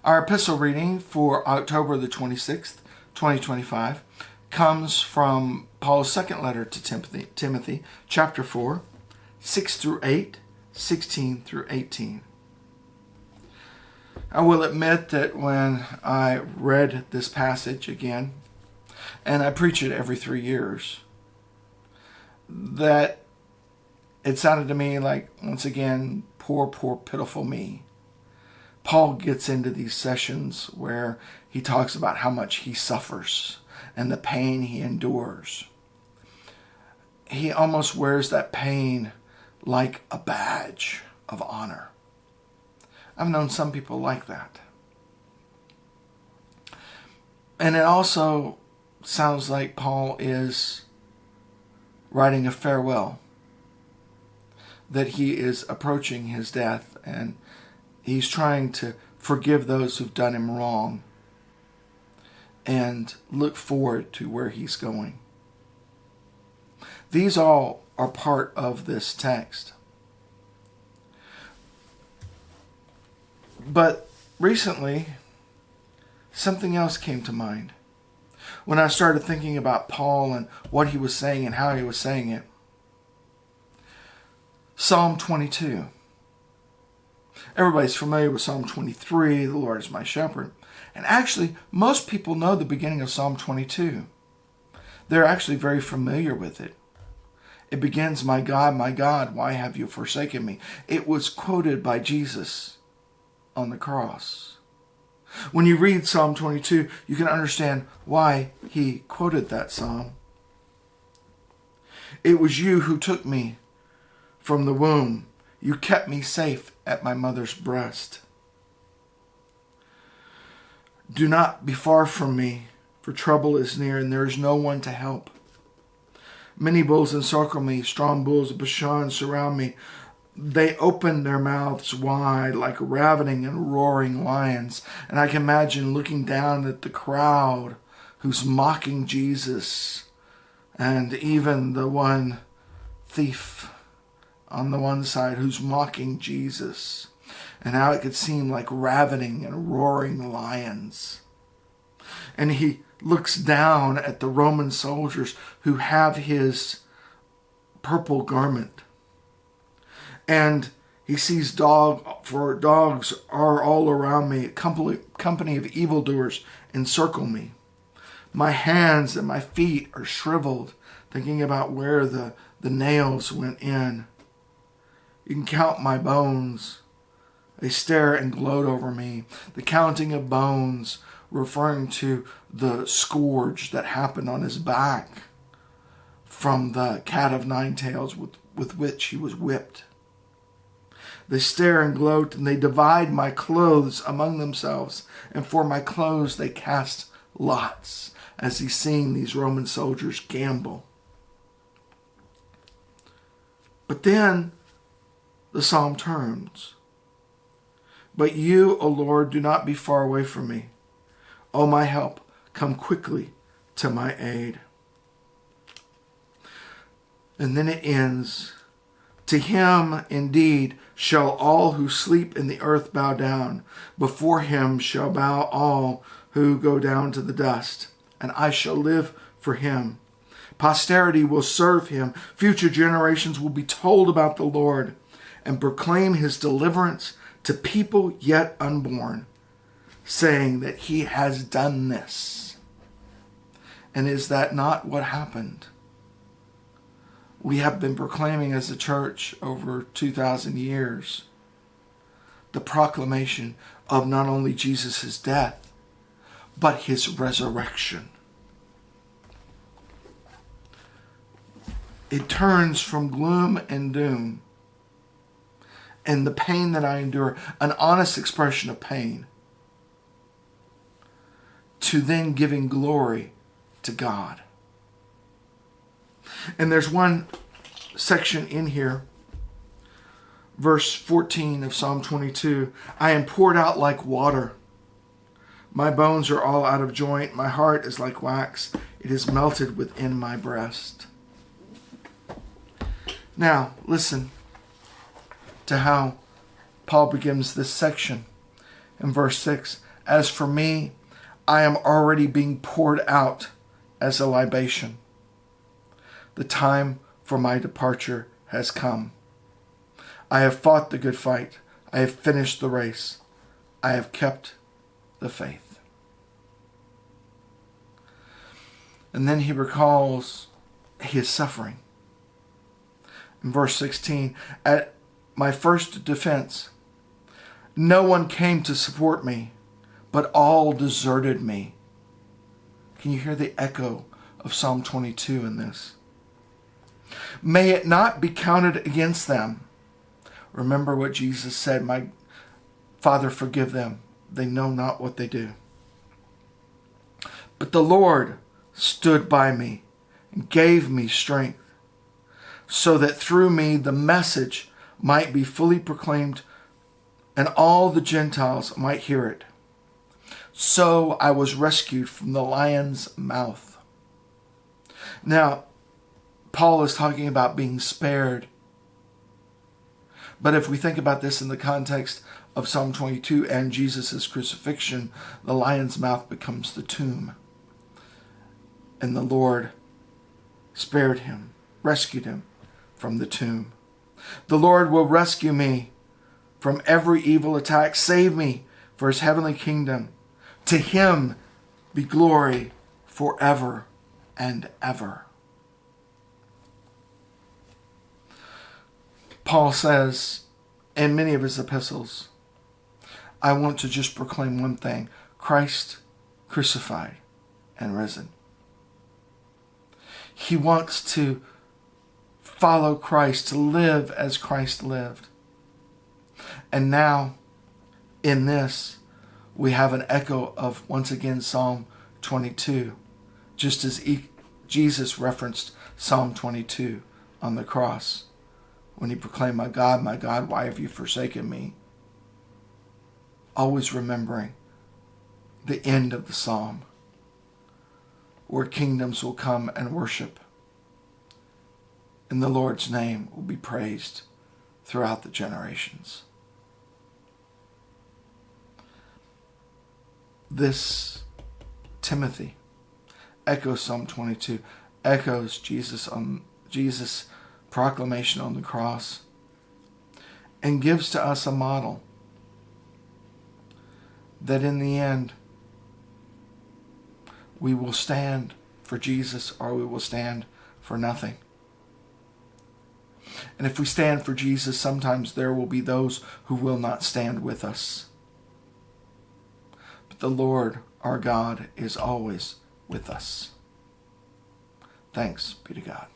Our epistle reading for October the 26th, 2025, comes from Paul's second letter to Timothy, chapter 4, 6 through 8, 16 through 18. I will admit that when I read this passage again, and I preach it every 3 years, that it sounded to me like, once again, poor, pitiful me. Paul gets into these sessions where he talks about how much he suffers and the pain he endures. He almost wears that pain like a badge of honor. I've known some people like that. And it also sounds like Paul is writing a farewell, that he is approaching his death and he's trying to forgive those who've done him wrong and look forward to where he's going. These all are part of this text. But recently, something else came to mind. When I started thinking about Paul and what he was saying and how he was saying it. Psalm 22. Everybody's familiar with Psalm 23, the Lord is my shepherd. And actually, most people know the beginning of Psalm 22. They're actually very familiar with it. It begins, my God, why have you forsaken me? It was quoted by Jesus on the cross. When you read Psalm 22, you can understand why he quoted that psalm. It was you who took me from the womb. You kept me safe at my mother's breast. Do not be far from me, for trouble is near, and there is no one to help. Many bulls encircle me, strong bulls of Brechin surround me. They open their mouths wide like ravening and roaring lions. And I can imagine looking down at the crowd who's mocking Jesus, and even the one thief on the one side who's mocking Jesus, and how it could seem like ravening and roaring lions. And he looks down at the Roman soldiers who have his purple garment. And he sees dogs are all around me, a company of evildoers encircle me. My hands and my feet are shriveled, thinking about where the nails went in. You can count my bones. They stare and gloat over me. The counting of bones, referring to the scourge that happened on his back from the cat of nine tails with which he was whipped. They stare and gloat, and they divide my clothes among themselves, and for my clothes they cast lots, as he's seeing these Roman soldiers gamble. But then the psalm turns. But you, O Lord, do not be far away from me. O my help, come quickly to my aid. And then it ends. To him, indeed, shall all who sleep in the earth bow down. Before him shall bow all who go down to the dust. And I shall live for him. Posterity will serve him. Future generations will be told about the Lord and proclaim his deliverance to people yet unborn, saying that he has done this. And is that not what happened? We have been proclaiming as a church over 2,000 years the proclamation of not only Jesus' death, but his resurrection. It turns from gloom and doom and the pain that I endure, an honest expression of pain, to then giving glory to God. And there's one section in here, verse 14 of Psalm 22. I am poured out like water. My bones are all out of joint. My heart is like wax. It is melted within my breast. Now, listen to how Paul begins this section in verse 6. As for me, I am already being poured out as a libation. The time for my departure has come. I have fought the good fight. I have finished the race. I have kept the faith. And then he recalls his suffering. In verse 16, at my first defense, no one came to support me, but all deserted me. Can you hear the echo of Psalm 22 in this? May it not be counted against them. Remember what Jesus said, my Father, forgive them. They know not what they do. But the Lord stood by me and gave me strength, so that through me the message might be fully proclaimed and all the Gentiles might hear it. So I was rescued from the lion's mouth. Now, Paul is talking about being spared. But if we think about this in the context of Psalm 22 and Jesus' crucifixion, the lion's mouth becomes the tomb. And the Lord spared him, rescued him from the tomb. The Lord will rescue me from every evil attack, save me for his heavenly kingdom. To him be glory forever and ever. Paul says in many of his epistles, I want to just proclaim one thing: Christ crucified and risen. He wants to follow Christ, to live as Christ lived. And now, in this, we have an echo of, once again, Psalm 22, just as Jesus referenced Psalm 22 on the cross, when he proclaimed, my God, why have you forsaken me? Always remembering the end of the psalm, where kingdoms will come and worship, and the Lord's name will be praised throughout the generations. This Timothy echoes Psalm 22, echoes Jesus' proclamation on the cross, and gives to us a model that in the end we will stand for Jesus or we will stand for nothing. And if we stand for Jesus, sometimes there will be those who will not stand with us. But the Lord, our God, is always with us. Thanks be to God.